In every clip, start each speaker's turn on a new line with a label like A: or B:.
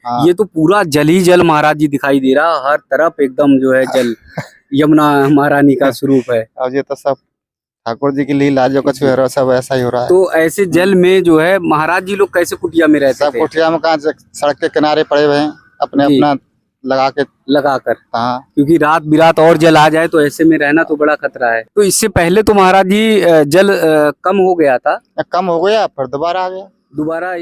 A: ये तो पूरा जल ही जल महाराज जी दिखाई दे रहा, हर तरफ एकदम जो है जल यमुना महारानी का स्वरूप है।
B: और ये तो सब ठाकुर जी की लीला, जो कुछ भी हो रहा है सब ऐसा ही हो रहा है।
A: तो ऐसे जल में जो है महाराज जी लोग कैसे कुटिया में रहते
B: सब
A: थे?
B: कुटिया में कहाँ सड़क के किनारे पड़े हुए हैं, अपने अपना लगा कर। हाँ,
A: क्योंकि रात बिरात और जल आ जाए तो ऐसे में रहना तो बड़ा खतरा है। तो इससे पहले तो महाराज जी जल कम हो गया था,
B: कम हो गया फिर दोबारा आ गया।
A: दोबारा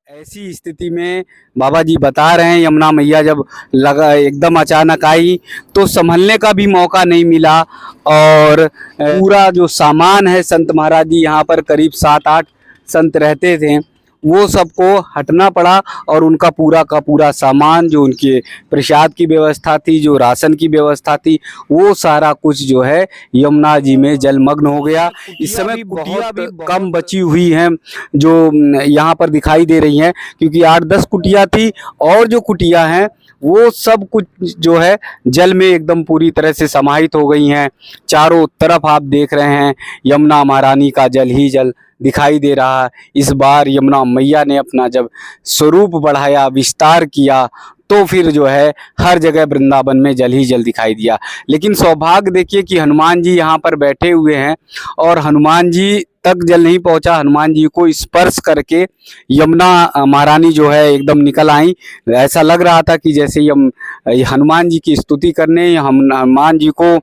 A: ऐसी स्थिति में बाबा जी बता रहे हैं, यमुना मैया जब लगा एकदम अचानक आई तो संभलने का भी मौका नहीं मिला और पूरा जो सामान है, संत महाराज जी यहाँ पर करीब 7-8 संत रहते थे, वो सबको हटना पड़ा और उनका पूरा का पूरा सामान, जो उनके प्रसाद की व्यवस्था थी, जो राशन की व्यवस्था थी, वो सारा कुछ जो है यमुना जी में जलमग्न हो गया। इस समय कुटिया भी कम बची हुई हैं जो यहाँ पर दिखाई दे रही हैं, क्योंकि 8-10 कुटिया थी और जो कुटिया हैं वो सब कुछ जो है जल में एकदम पूरी तरह से समाहित हो गई हैं। चारों तरफ आप देख रहे हैं यमुना महारानी का जल ही जल दिखाई दे रहा है। इस बार यमुना मैया ने अपना जब स्वरूप बढ़ाया, विस्तार किया, तो फिर जो है हर जगह वृंदावन में जल ही जल दिखाई दिया। लेकिन सौभाग्य देखिए कि हनुमान जी यहाँ पर बैठे हुए हैं और हनुमान जी तक जल नहीं पहुँचा। हनुमान जी को स्पर्श करके यमुना महारानी जो है एकदम निकल आई। ऐसा लग रहा था कि जैसे हनुमान जी की स्तुति करने, हनुमान जी को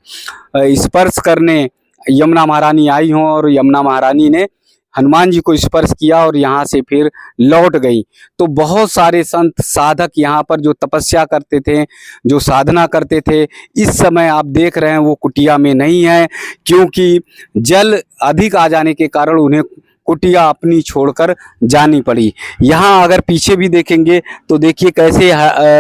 A: स्पर्श करने यमुना महारानी आई हों और यमुना महारानी ने हनुमान जी को स्पर्श किया और यहाँ से फिर लौट गई। तो बहुत सारे संत साधक यहाँ पर जो तपस्या करते थे, जो साधना करते थे, इस समय आप देख रहे हैं वो कुटिया में नहीं है, क्योंकि जल अधिक आ जाने के कारण उन्हें कुटिया अपनी छोड़कर जानी पड़ी। यहाँ अगर पीछे भी देखेंगे तो देखिए कैसे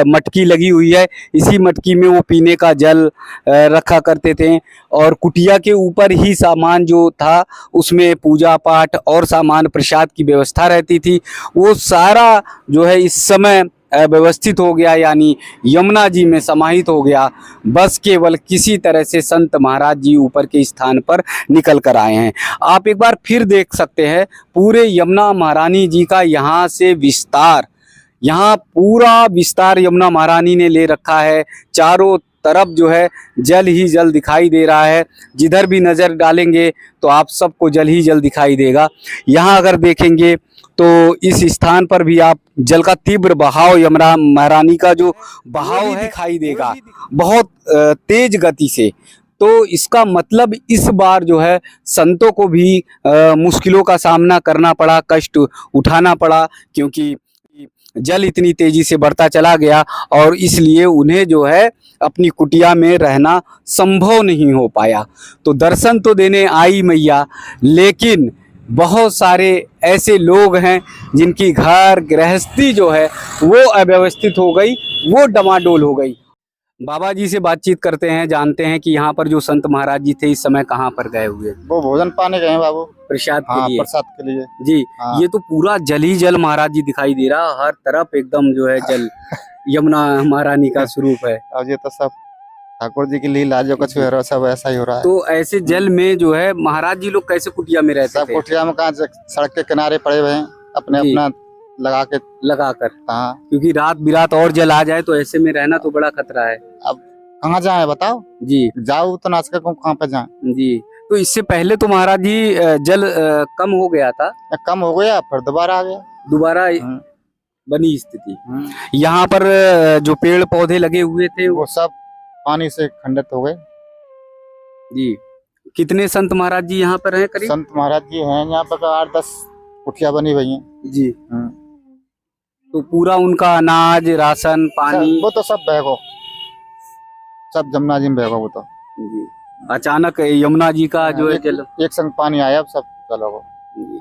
A: मटकी लगी हुई है, इसी मटकी में वो पीने का जल रखा करते थे और कुटिया के ऊपर ही सामान जो था उसमें पूजा पाठ और सामान प्रसाद की व्यवस्था रहती थी। वो सारा जो है इस समय व्यवस्थित हो गया, यानी यमुना जी में समाहित हो गया। बस केवल किसी तरह से संत महाराज जी ऊपर के स्थान पर निकल कर आए हैं। आप एक बार फिर देख सकते हैं पूरे यमुना महारानी जी का यहाँ से विस्तार, यहाँ पूरा विस्तार यमुना महारानी ने ले रखा है। चारों तरफ जो है जल ही जल दिखाई दे रहा है। जिधर भी नज़र डालेंगे तो आप सबको जल ही जल दिखाई देगा। यहाँ अगर देखेंगे तो इस स्थान पर भी आप जल का तीव्र बहाव, यमुना महारानी का जो बहाव है दिखाई देगा बहुत तेज गति से। तो इसका मतलब इस बार जो है संतों को भी मुश्किलों का सामना करना पड़ा, कष्ट उठाना पड़ा, क्योंकि जल इतनी तेजी से बढ़ता चला गया और इसलिए उन्हें जो है अपनी कुटिया में रहना संभव नहीं हो पाया। तो दर्शन तो देने आई मैया, लेकिन बहुत सारे ऐसे लोग हैं जिनकी घर गृहस्थी जो है वो अव्यवस्थित हो गई, वो डमाडोल हो गई। बाबा जी से बातचीत करते हैं, जानते हैं कि यहाँ पर जो संत महाराज जी थे इस समय कहाँ पर गए हुए?
B: वो भोजन पाने गए हैं बाबू,
A: प्रसाद के लिए।
B: प्रसाद के लिए
A: जी।
B: हाँ।
A: ये तो पूरा जल ही जल महाराज जी दिखाई दे रहा, हर तरफ एकदम जो है जल यमुना महारानी का स्वरूप है।
B: और ये तो सब ठाकुर जी की लीला, जो कुछ भी हो रहा है सब ऐसा ही हो रहा है।
A: तो ऐसे जल में जो है महाराज जी लोग कैसे कुटिया में रहते थे?
B: सब कुटिया में कहाँ सड़क के किनारे पड़े हुए हैं, अपने अपना लगा कर। हाँ,
A: क्योंकि रात बिरात और जल आ जाए तो ऐसे में रहना तो बड़ा खतरा है।
B: अब कहाँ जाए बताओ जी, जाओ तो नाच कर कहाँ पे जाए
A: जी। तो इससे पहले तो महाराज जी जल कम हो गया था,
B: कम हो गया फिर दोबारा आ गया,
A: दोबारा बनी स्थिति। यहाँ पर जो पेड़ पौधे लगे हुए थे
B: वो सब पानी से खंडित हो गए।
A: जी। कितने संत महाराज जी यहाँ पर हैं करीब?
B: संत महाराज जी हैं यहाँ पर 8-10 कुटिया बनी हुई हैं
A: जी। तो पूरा उनका अनाज, राशन, पानी
B: वो तो सब बह, सब जमुना जी में बह वो तो
A: जी। अचानक यमुना जी का जो है जल
B: एक संग पानी आया, अब सब चलो जी।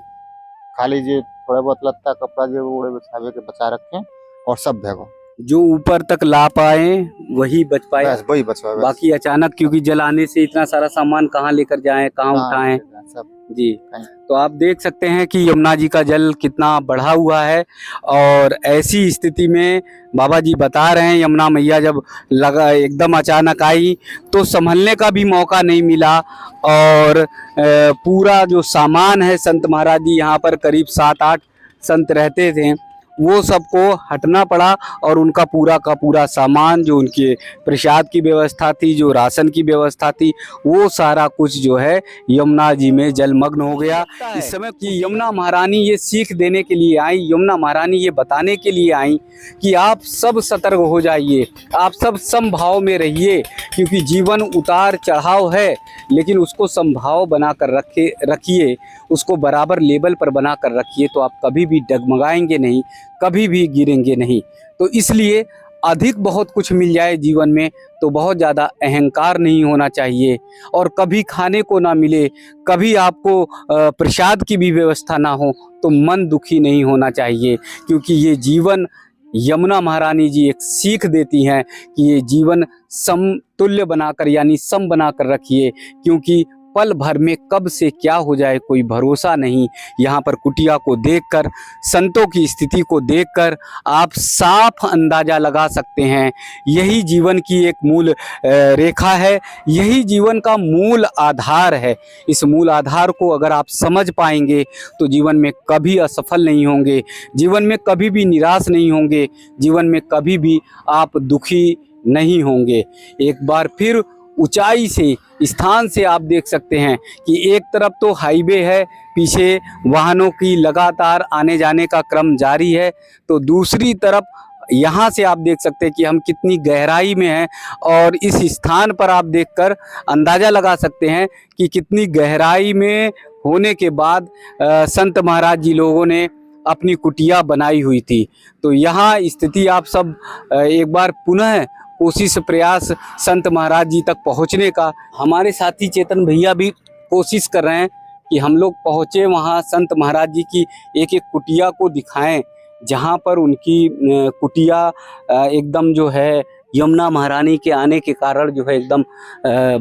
B: खाली जी थोड़ा बहुत लत्ता कपड़ा जो उड़े बिछावे के बचा रखे और सब भेगो।
A: जो ऊपर तक ला पाए वही बच पाए,
B: बस वही बचवा, बस।
A: बाकी अचानक क्योंकि जल आने से इतना सारा सामान कहाँ लेकर जाएं, कहाँ
B: हाँ,
A: उठाएं।
B: सब
A: जी,
B: कहीं।
A: तो आप देख सकते हैं कि यमुना जी का जल कितना बढ़ा हुआ है। और ऐसी स्थिति में बाबा जी बता रहे हैं, यमुना मैया जब लगा एकदम अचानक आई तो संभलने का भी मौका नहीं मिला। और पूरा जो सामान है, संत महाराज जी यहाँ पर करीब 7-8 संत रहते थे, वो सबको हटना पड़ा। और उनका पूरा का पूरा सामान, जो उनके प्रसाद की व्यवस्था थी, जो राशन की व्यवस्था थी, वो सारा कुछ जो है यमुना जी में जलमग्न हो गया। इस समय कि यमुना महारानी ये सीख देने के लिए आई, यमुना महारानी ये बताने के लिए आई कि आप सब सतर्क हो जाइए, आप सब समभाव में रहिए, क्योंकि जीवन उतार चढ़ाव है, लेकिन उसको समभाव बना कर रखिए, उसको बराबर लेवल पर बना कर रखिए, तो आप कभी भी डगमगाएंगे नहीं, कभी भी गिरेंगे नहीं। तो इसलिए अधिक बहुत कुछ मिल जाए जीवन में तो बहुत ज़्यादा अहंकार नहीं होना चाहिए। और कभी खाने को ना मिले, कभी आपको प्रसाद की भी व्यवस्था ना हो, तो मन दुखी नहीं होना चाहिए, क्योंकि ये जीवन, यमुना महारानी जी एक सीख देती हैं कि ये जीवन समतुल्य बनाकर, यानी सम बनाकर रखिए, क्योंकि पल भर में कब से क्या हो जाए कोई भरोसा नहीं। यहाँ पर कुटिया को देखकर, संतों की स्थिति को देखकर आप साफ अंदाजा लगा सकते हैं, यही जीवन की एक मूल रेखा है, यही जीवन का मूल आधार है। इस मूल आधार को अगर आप समझ पाएंगे तो जीवन में कभी असफल नहीं होंगे, जीवन में कभी भी निराश नहीं होंगे, जीवन में कभी भी आप दुखी नहीं होंगे। एक बार फिर ऊंचाई से, स्थान से आप देख सकते हैं कि एक तरफ तो हाईवे है, पीछे वाहनों की लगातार आने जाने का क्रम जारी है, तो दूसरी तरफ यहाँ से आप देख सकते हैं कि हम कितनी गहराई में हैं। और इस स्थान पर आप देखकर अंदाज़ा लगा सकते हैं कि कितनी गहराई में होने के बाद संत महाराज जी लोगों ने अपनी कुटिया बनाई हुई थी। तो यहाँ स्थिति आप सब एक बार पुनः कोशिश प्रयास संत महाराज जी तक पहुँचने का। हमारे साथी चेतन भैया भी कोशिश कर रहे हैं कि हम लोग पहुँचे वहाँ, संत महाराज जी की एक एक कुटिया को दिखाएं, जहाँ पर उनकी कुटिया एकदम जो है यमुना महारानी के आने के कारण जो है एकदम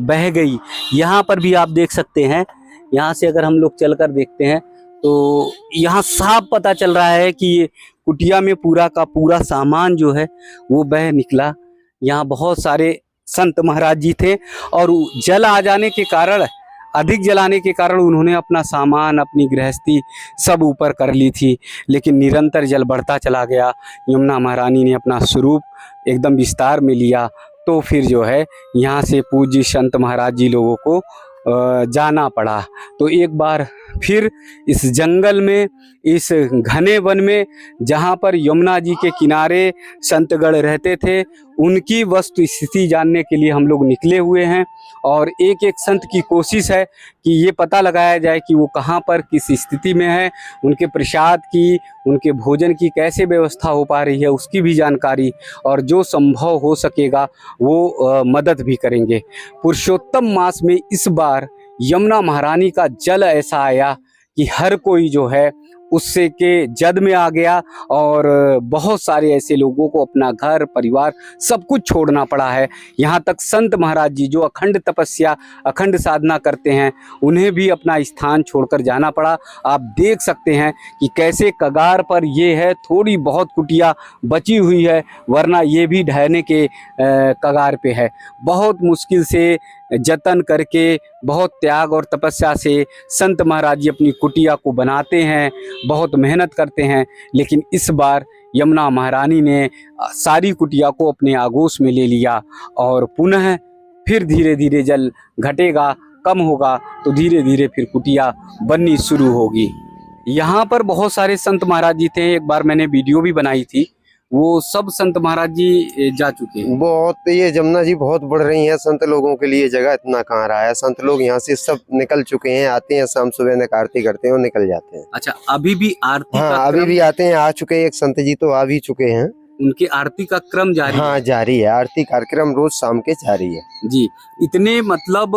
A: बह गई। यहाँ पर भी आप देख सकते हैं, यहाँ से अगर हम लोग चलकर देखते हैं तो यहाँ साफ पता चल रहा है कि ये कुटिया में पूरा का पूरा सामान जो है वो बह निकला। यहाँ बहुत सारे संत महाराज जी थे और जल आ जाने के कारण, अधिक जल आने के कारण उन्होंने अपना सामान, अपनी गृहस्थी सब ऊपर कर ली थी, लेकिन निरंतर जल बढ़ता चला गया। यमुना महारानी ने अपना स्वरूप एकदम विस्तार में लिया, तो फिर जो है यहाँ से पूज्य संत महाराज जी लोगों को जाना पड़ा। तो एक बार फिर इस जंगल में, इस घने वन में, जहाँ पर यमुना जी के किनारे संतगण रहते थे, उनकी वस्तु स्थिति जानने के लिए हम लोग निकले हुए हैं। और एक एक संत की कोशिश है कि ये पता लगाया जाए कि वो कहाँ पर किस स्थिति में है, उनके प्रसाद की, उनके भोजन की कैसे व्यवस्था हो पा रही है, उसकी भी जानकारी, और जो संभव हो सकेगा वो मदद भी करेंगे। पुरुषोत्तम मास में इस बार यमुना महारानी का जल ऐसा आया कि हर कोई जो है उससे के जद में आ गया, और बहुत सारे ऐसे लोगों को अपना घर परिवार सब कुछ छोड़ना पड़ा है। यहाँ तक संत महाराज जी जो अखंड तपस्या, अखंड साधना करते हैं, उन्हें भी अपना स्थान छोड़कर जाना पड़ा। आप देख सकते हैं कि कैसे कगार पर ये है, थोड़ी बहुत कुटिया बची हुई है, वरना ये भी ढहने के कगार पे है। बहुत मुश्किल से जतन करके, बहुत त्याग और तपस्या से संत महाराज जी अपनी कुटिया को बनाते हैं, बहुत मेहनत करते हैं, लेकिन इस बार यमुना महारानी ने सारी कुटिया को अपने आगोश में ले लिया। और पुनः फिर धीरे धीरे जल घटेगा, कम होगा, तो धीरे धीरे फिर कुटिया बननी शुरू होगी। यहाँ पर बहुत सारे संत महाराज जी थे, एक बार मैंने वीडियो भी बनाई थी, वो सब संत महाराज जी जा चुके हैं।
C: बहुत, ये जमुना जी बहुत बढ़ रही है, संत लोगों के लिए जगह इतना कहाँ रहा है। संत लोग यहाँ से सब निकल चुके हैं, आते हैं शाम सुबह आरती करते हैं और निकल जाते हैं।
A: अच्छा, अभी भी आरती का
C: हाँ, अभी भी आते हैं, आ चुके हैं, एक संत जी तो आ भी चुके हैं।
A: उनकी आरती का क्रम जारी
C: हाँ, जारी है, आरती कार्यक्रम रोज शाम के जारी है
A: जी। इतने मतलब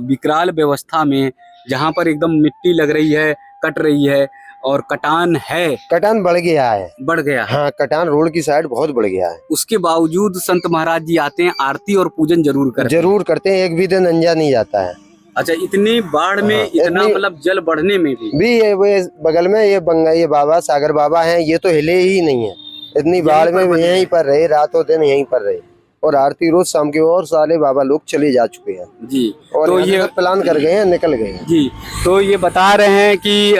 A: विकराल व्यवस्था में, जहाँ पर एकदम मिट्टी लग रही है, कट रही है, और कटान है,
C: कटान बढ़ गया है।
A: बढ़ गया है।
C: हाँ, कटान रोड की साइड बहुत बढ़ गया है।
A: उसके बावजूद संत महाराज जी आते हैं, आरती और पूजन जरूर करते हैं।
C: जरूर करते हैं, एक भी दिन अंजा नहीं जाता है।
A: अच्छा, इतनी बाढ़ में
C: हाँ,
A: इतना
C: इतनी-
A: मतलब जल बढ़ने में भी
C: ये बगल में ये बंगाई बाबा, सागर बाबा हैं, ये तो हिले ही नहीं है। इतनी बाढ़
A: पर
C: में
A: बने
C: यहीं
A: हैं।
C: पर रहे, रातों दिन यहीं पर रहे, और आरती रोज शाम के, और सारे बाबा लोग चले जा चुके हैं
A: जी।
C: और
A: तो
C: ये
A: ये
C: प्लान कर गए हैं, निकल गए हैं।
A: जी, तो ये बता रहे हैं कि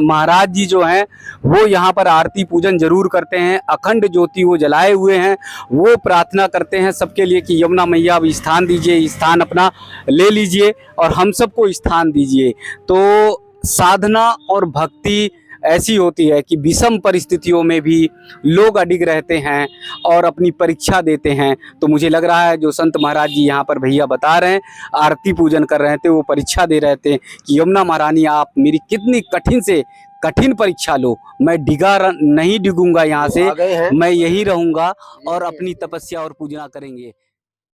A: महाराज जी जो हैं वो यहाँ पर आरती पूजन जरूर करते हैं, अखंड ज्योति वो जलाए हुए हैं, वो प्रार्थना करते हैं सबके लिए कि यमुना मैया अब स्थान दीजिए, स्थान अपना ले लीजिए और हम सबको स्थान दीजिए। तो साधना और भक्ति ऐसी होती है कि विषम परिस्थितियों में भी लोग अडिग रहते हैं और अपनी परीक्षा देते हैं। तो मुझे लग रहा है जो संत महाराज जी यहाँ पर भैया बता रहे हैं, आरती पूजन कर रहे थे, वो परीक्षा दे रहे थे कि यमुना महारानी आप मेरी कितनी कठिन से कठिन परीक्षा लो, मैं नहीं डिगूंगा यहाँ से,
C: आ गए हैं।
A: मैं यही रहूंगा और अपनी तपस्या और पूजना करेंगे।